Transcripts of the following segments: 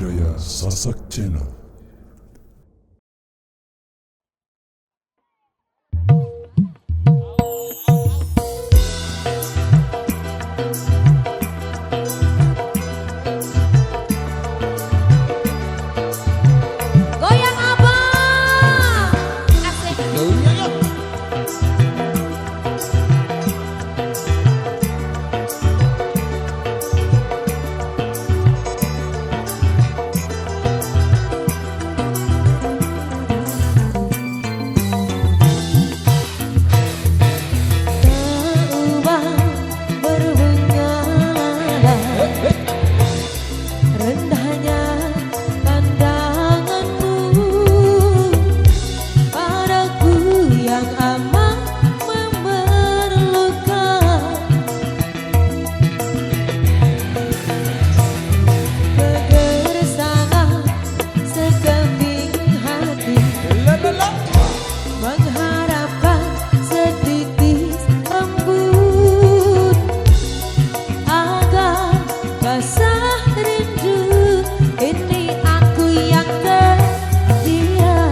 budaya Sasak Channel. Goyang abang, asik. Teruang berbunga lala, rendahnya pandanganmu padaku yang amat memerlukan. Kegersang sekeping hati mengharapkan setitis embun agar basah rindu. Ini aku yang terdiam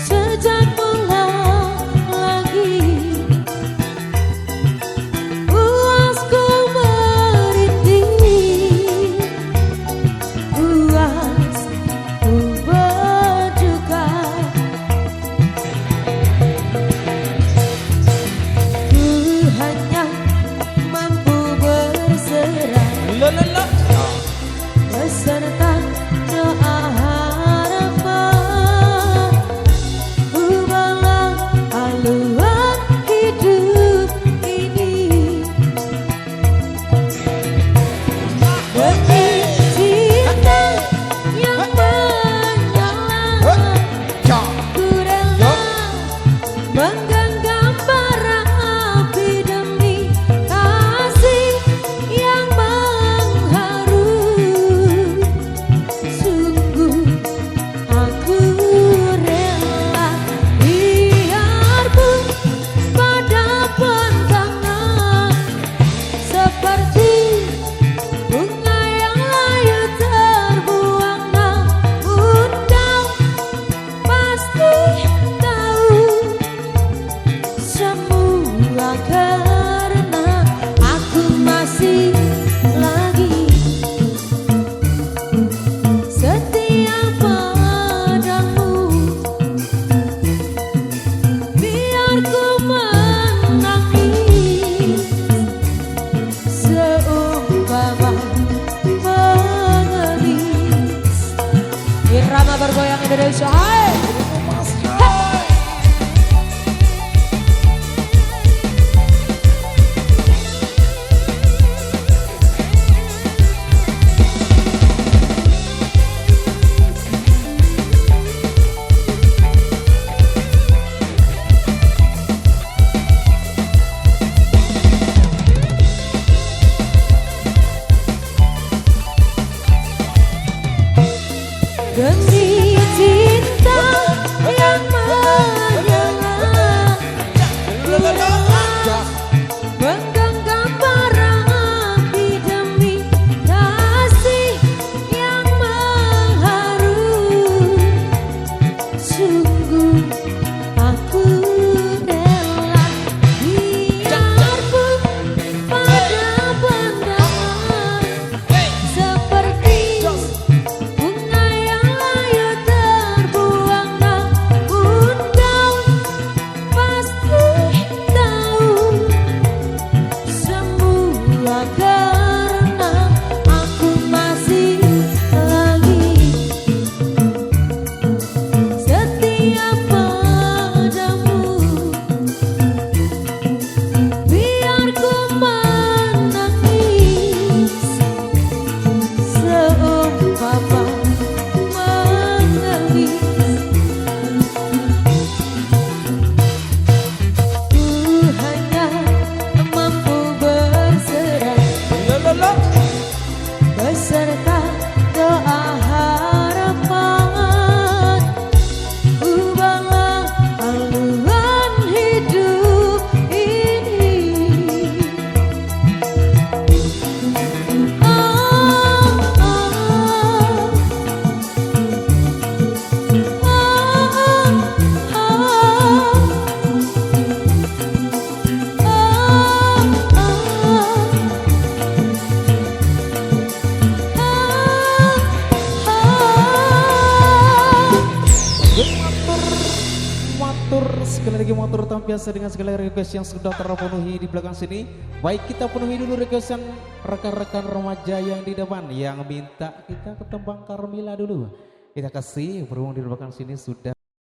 sejak mula lagi. Puasku merintih, puas ku berduka. Ku hanya mampu berserah beserta doa harapan. Ubahlah haluan hidup ini demi cinta yang menyala. Ku rela menggenggam bara api demi kasih yang mengharu. Sungguh aku rela biarpun pada pandangan seperti bunga yang layu terbuang. Namun kau pasti tahu semua karena aku masih lagi setia padamu. Biar ku menangis seumpama mengemis. Irama bergoyang Indonesia, hai! Demi cinta yang menyala, ku rela menggenggam bara api demi kasih yang mengharu. Sungguh aku rela biarpun pada pandangan seperti bunga yang layu sekali lagi motor biasa dengan segala request yang sudah terpenuhi di belakang sini. Baik, kita penuhi dulu requestan rekan-rekan remaja yang di depan yang minta kita ke tembang Carmila dulu. Kita kasih berhubung di belakang sini sudah